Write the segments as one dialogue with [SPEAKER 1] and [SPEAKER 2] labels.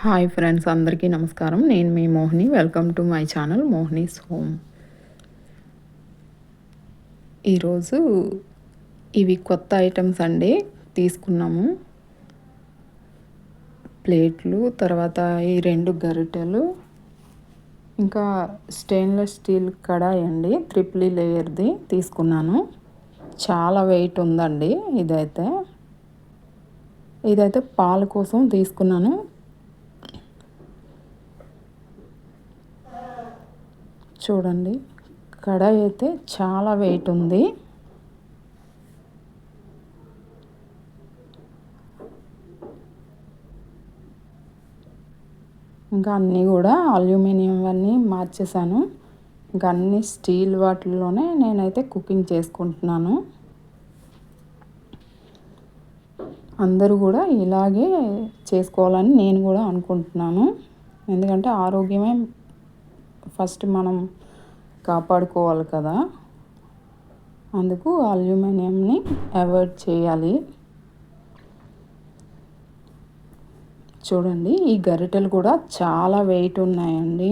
[SPEAKER 1] Hi friends, అందరికీ నమస్కారం. నేను మీ Mohini. Welcome to my channel Mohini's home. ఈరోజు ఇవి కొత్త ఐటమ్స్ అండి తీసుకున్నాము. ప్లేట్లు, తర్వాత ఈ 2 గరిటెలు, ఇంకా స్టెయిన్లెస్ స్టీల్ కడాయి అండి, ట్రిపుల్ లేయర్ది తీసుకున్నాను. చాలా వెయిట్ ఉందండి. ఇదైతే పాల కోసం తీసుకున్నాను. చూడండి, కడాయి అయితే చాలా వెయిట్ ఉంది. ఇంకా అన్నీ కూడా అల్యూమినియం అన్నీ మార్చేసాను. ఇంకా అన్నీ స్టీల్ వాటిల్లోనే నేనైతే కుకింగ్ చేసుకుంటున్నాను. అందరూ కూడా ఇలాగే చేసుకోవాలని నేను కూడా అనుకుంటున్నాను. ఎందుకంటే ఆరోగ్యమే ఫస్ట్ మనం కాపాడుకోవాలి కదా. అందుకు అల్యూమినియంని అవాయిడ్ చేయాలి. చూడండి, ఈ గరిటెలు కూడా చాలా వెయిట్ ఉన్నాయండి.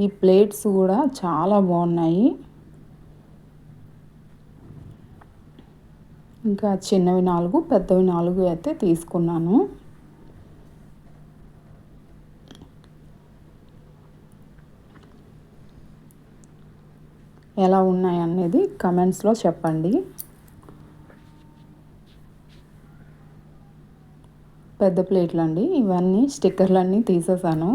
[SPEAKER 1] ఈ ప్లేట్స్ కూడా చాలా బాగున్నాయి. ఇంకా చిన్నవి 4, పెద్దవి 4 అయితే తీసుకున్నాను. ఎలా ఉన్నాయి అనేది కమెంట్స్లో చెప్పండి. పెద్ద ప్లేట్లు అండి ఇవన్నీ. స్టిక్కర్లన్నీ తీసేసాను.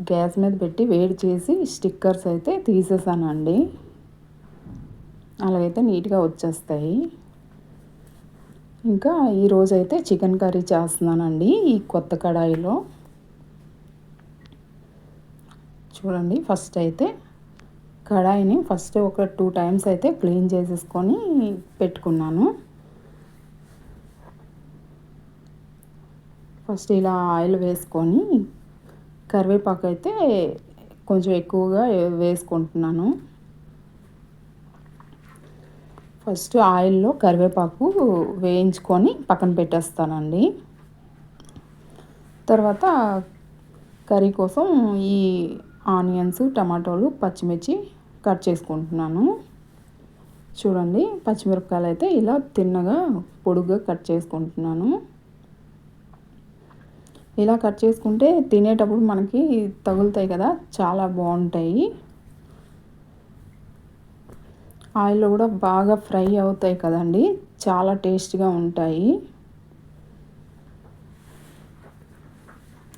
[SPEAKER 1] గ్యాస్ మీద పెట్టి వేడి చేసి స్టిక్కర్స్ అయితే తీసేసానండి. అలాగైతే నీట్గా వచ్చేస్తాయి. ఇంకా ఈరోజైతే చికెన్ కర్రీ చేస్తున్నానండి ఈ కొత్త కడాయిలో. చూడండి, ఫస్ట్ అయితే కడాయిని ఒక 2 టైమ్స్ అయితే క్లీన్ చేసేసుకొని పెట్టుకున్నాను. ఫస్ట్ ఇలా ఆయిల్ వేసుకొని కరివేపాకు అయితే కొంచెం ఎక్కువగా వేసుకుంటున్నాను. ఫస్ట్ ఆయిల్లో కరివేపాకు వేయించుకొని పక్కన పెట్టేస్తానండి. తర్వాత కర్రీ కోసం ఈ ఆనియన్స్, టమాటోలు, పచ్చిమిర్చి కట్ చేసుకుంటున్నాను. చూడండి, పచ్చిమిరపకాయలు అయితే ఇలా తిన్నగా పొడుగ్గా కట్ చేసుకుంటున్నాను. ఇలా కట్ చేసుకుంటే తినేటప్పుడు మనకి తగులుతాయి కదా, చాలా బాగుంటాయి. ఆయిల్లో కూడా బాగా ఫ్రై అవుతాయి కదండి, చాలా టేస్ట్గా ఉంటాయి.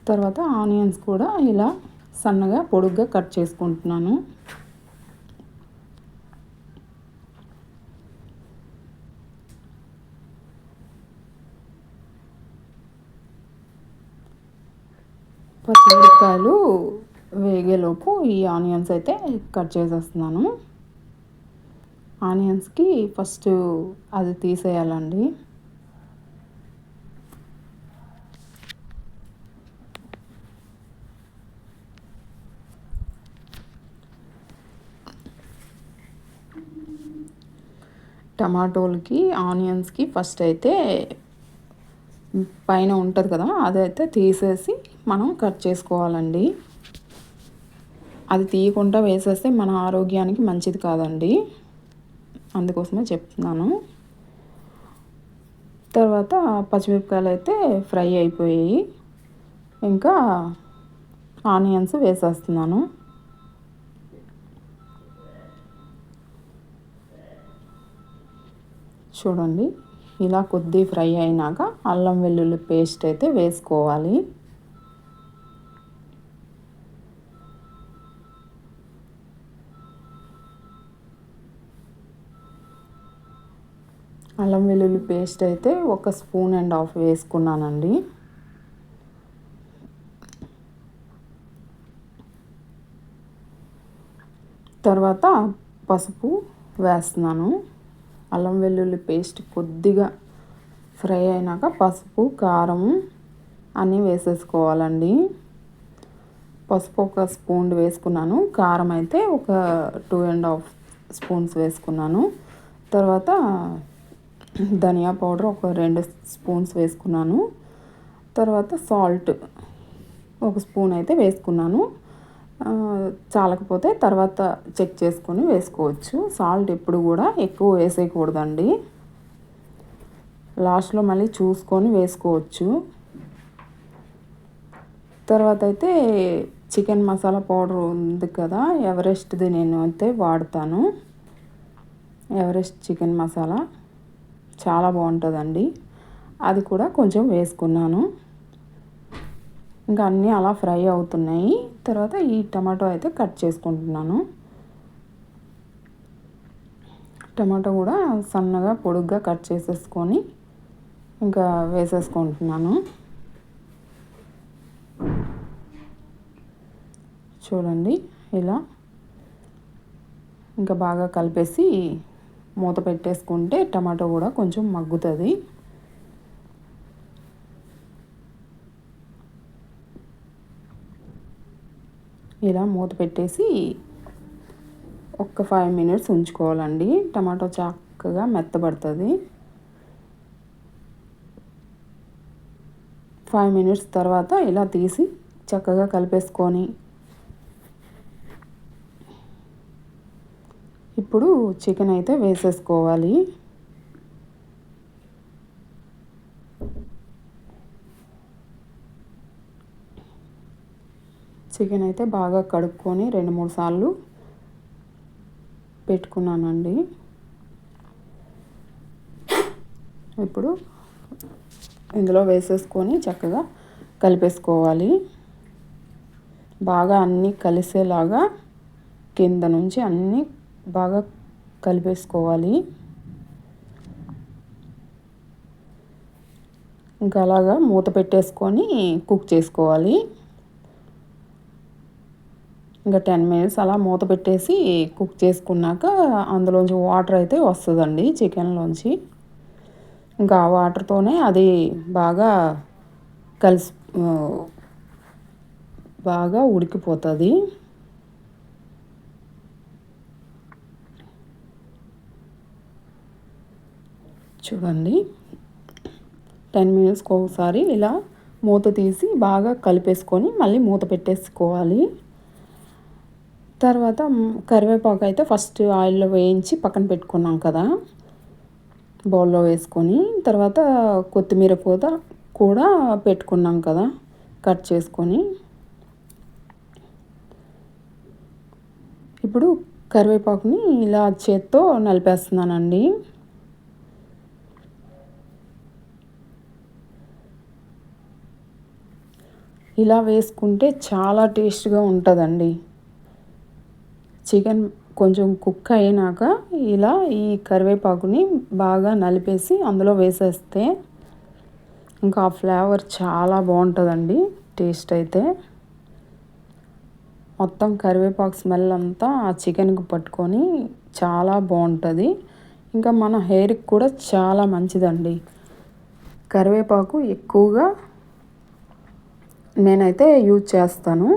[SPEAKER 1] తర్వాత ఆనియన్స్ కూడా ఇలా సన్నగా పొడుగ్గా కట్ చేసుకుంటున్నాను. పచ్చిమిరపకాయలు వేగేలోపు ఈ ఆనియన్స్ అయితే కట్ చేసేస్తున్నాను. ఆనియన్స్కి ఫస్ట్ అది తీసేయాలండి. టమాటోలకి, ఆనియన్స్కి ఫస్ట్ అయితే పైన ఉంటుంది కదా, అదైతే తీసేసి మనం కట్ చేసుకోవాలండి. అది తీయకుండా వేసేస్తే మన ఆరోగ్యానికి మంచిది కాదండి. అందుకోసమే చెప్తున్నాను. తర్వాత పచ్చిమిరపకాయలు అయితే ఫ్రై అయిపోయాయి. ఇంకా ఆనియన్స్ వేసేస్తున్నాను. చూడండి, ఇలా కొద్ది ఫ్రై అయినాక అల్లం వెల్లుల్లి పేస్ట్ అయితే వేసుకోవాలి. అల్లం వెల్లుల్లి పేస్ట్ అయితే 1.5 స్పూన్ వేసుకున్నానండి. తర్వాత పసుపు వేస్తున్నాను. అల్లం వెల్లుల్లి పేస్ట్ కొద్దిగా ఫ్రై అయినాక పసుపు, కారం అన్నీ వేసేసుకోవాలండి. పసుపు 1 స్పూన్ వేసుకున్నాను. కారం అయితే 2.5 స్పూన్స్ వేసుకున్నాను. తర్వాత ధనియా పౌడర్ ఒక 2 స్పూన్స్ వేసుకున్నాను. తర్వాత సాల్ట్ ఒక స్పూన్ అయితే వేసుకున్నాను. చాలకపోతే తర్వాత చెక్ చేసుకొని వేసుకోవచ్చు. సాల్ట్ ఎప్పుడు కూడా ఎక్కువ వేసేయకూడదండి. లాస్ట్లో మళ్ళీ చూసుకొని వేసుకోవచ్చు. తర్వాత అయితే చికెన్ మసాలా పౌడర్ ఉంది కదా, ఎవరెస్ట్ది నేను అయితే వాడతాను. ఎవరెస్ట్ చికెన్ మసాలా చాలా బాగుంటుందండి. అది కూడా కొంచెం వేసుకున్నాను. ఇంకా అన్నీ అలా ఫ్రై అవుతున్నాయి. తర్వాత ఈ టమాటో అయితే కట్ చేసుకుంటున్నాను. టమాటో కూడా సన్నగా పొడుగ్గా కట్ చేసేసుకొని ఇంకా వేసేసుకుంటున్నాను. చూడండి ఇలా ఇంకా బాగా కలిపేసి మూత పెట్టేసుకుంటే టమాటో కూడా కొంచెం మగ్గుతుంది. ఇలా మూత పెట్టేసి ఒక్క 5 మినిట్స్ ఉంచుకోవాలండి. టమాటో చక్కగా మెత్తబడుతుంది. 5 మినిట్స్ తర్వాత ఇలా తీసి చక్కగా కలిపేసుకొని ఇప్పుడు చికెన్ అయితే వేసేసుకోవాలి. చికెన్ అయితే బాగా కడుక్కొని 2-3 సార్లు పెట్టుకున్నానండి. ఇప్పుడు ఇందులో వేసేసుకొని చక్కగా కలిపేసుకోవాలి. బాగా అన్నీ కలిసేలాగా కింద నుంచి అన్నీ బాగా కలిపేసుకోవాలి. ఇంకా అలాగా మూత పెట్టేసుకొని కుక్ చేసుకోవాలి. ఇంకా 10 మినిట్స్ అలా మూత పెట్టేసి కుక్ చేసుకున్నాక అందులోంచి వాటర్ అయితే వస్తుందండి చికెన్లోంచి. ఇంకా ఆ వాటర్తోనే అది బాగా కలిసి బాగా ఉడికిపోతుంది. చూడండి 10 మినిట్స్కి ఒకసారి ఇలా మూత తీసి బాగా కలిపేసుకొని మళ్ళీ మూత పెట్టేసుకోవాలి. తర్వాత కరివేపాకు అయితే ఫస్ట్ ఆయిల్లో వేయించి పక్కన పెట్టుకున్నాం కదా, బౌల్లో వేసుకొని తర్వాత కొత్తిమీర కూడా పెట్టుకున్నాం కదా కట్ చేసుకొని. ఇప్పుడు కరివేపాకుని ఇలా చేత్తో నలిపేస్తున్నానండి. ఇలా వేసుకుంటే చాలా టేస్ట్గా ఉంటుందండి. చికెన్ కొంచెం కుక్ అయినాక ఇలా ఈ కరివేపాకుని బాగా నలిపేసి అందులో వేసేస్తే ఇంకా ఆ ఫ్లేవర్ చాలా బాగుంటుందండి. టేస్ట్ అయితే మొత్తం కరివేపాకు స్మెల్ అంతా ఆ చికెన్కి పట్టుకొని చాలా బాగుంటుంది. ఇంకా మన హెయిర్కి కూడా చాలా మంచిదండి కరివేపాకు. ఎక్కువగా నేనైతే యూజ్ చేస్తాను.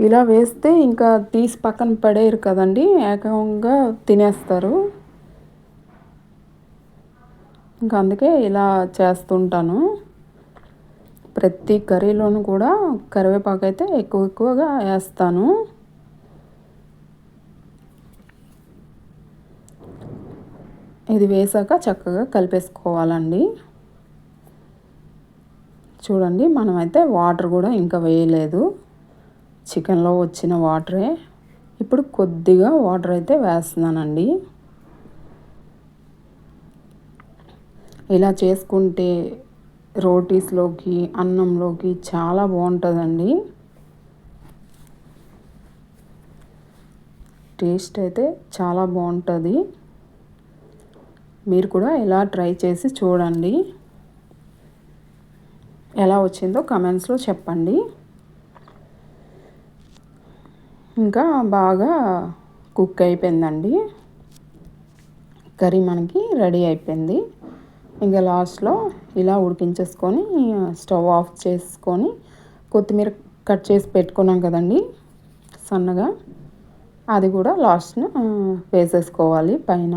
[SPEAKER 1] ఇలా వేస్తే ఇంకా తీసి పక్కన పడేయరు కదండి, ఏకంగా తినేస్తారు. ఇంకా అందుకే ఇలా చేస్తుంటాను. ప్రతి కర్రీలోనూ కూడా కరివేపాకు అయితే ఎక్కువగా వేస్తాను. ఇది వేసాక చక్కగా కలిపేసుకోవాలండి. చూడండి మనమైతే వాటర్ కూడా ఇంకా వేయలేదు, చికెన్లో వచ్చిన వాటరే. ఇప్పుడు కొద్దిగా వాటర్ అయితే వేస్తున్నానండి. ఇలా చేసుకుంటే రోటీస్లోకి అన్నంలోకి చాలా బాగుంటుందండి. టేస్ట్ అయితే చాలా బాగుంటుంది. మీరు కూడా ఇలా ట్రై చేసి చూడండి. ఎలా వచ్చిందో కమెంట్స్లో చెప్పండి. ఇంకా బాగా కుక్ అయిపోయిందండి. కర్రీ మనకి రెడీ అయిపోయింది. ఇంకా లాస్ట్లో ఇలా ఉడికించేసుకొని స్టవ్ ఆఫ్ చేసుకొని కొత్తిమీర కట్ చేసి పెట్టుకున్నాం కదండి సన్నగా, అది కూడా లాస్ట్న వేసేసుకోవాలి పైన.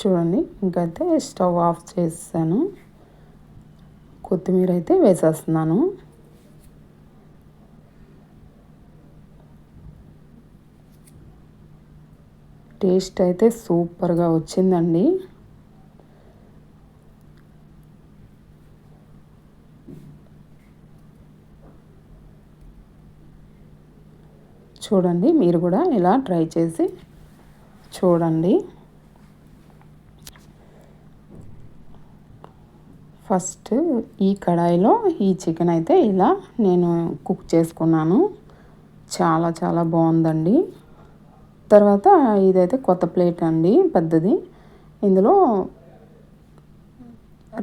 [SPEAKER 1] చూడండి, ఇంకైతే స్టవ్ ఆఫ్ చేసాను. కొత్తిమీర అయితే వేసేస్తున్నాను. టేస్ట్ అయితే సూపర్గా వచ్చిందండి. చూడండి, మీరు కూడా ఇలా ట్రై చేసి చూడండి. ఫస్ట్ ఈ కడాయిలో ఈ చికెన్ అయితే ఇలా నేను కుక్ చేసుకున్నాను. చాలా చాలా బాగుందండి. తర్వాత ఇదైతే కొత్త ప్లేట్ అండి, పెద్దది. ఇందులో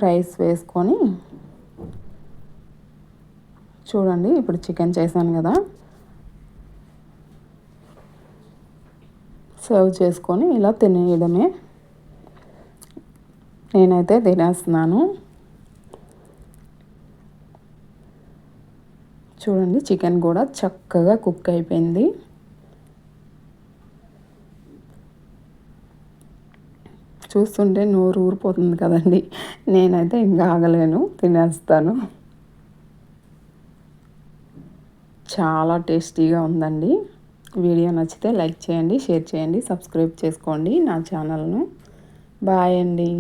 [SPEAKER 1] రైస్ వేసుకొని చూడండి, ఇప్పుడు చికెన్ చేశాను కదా, సర్వ్ చేసుకొని ఇలా తినేయడమే. నేనైతే తినేస్తున్నాను. చూడండి, చికెన్ కూడా చక్కగా కుక్ అయిపోయింది. చూస్తుంటే నోరు ఊరిపోతుంది కదండి. నేనైతే ఇంకా ఆగలేను, తినేస్తాను. చాలా టేస్టీగా ఉందండి. వీడియో నచ్చితే లైక్ చేయండి, షేర్ చేయండి, సబ్స్క్రైబ్ చేసుకోండి నా ఛానల్ను. బాయ్ అండి.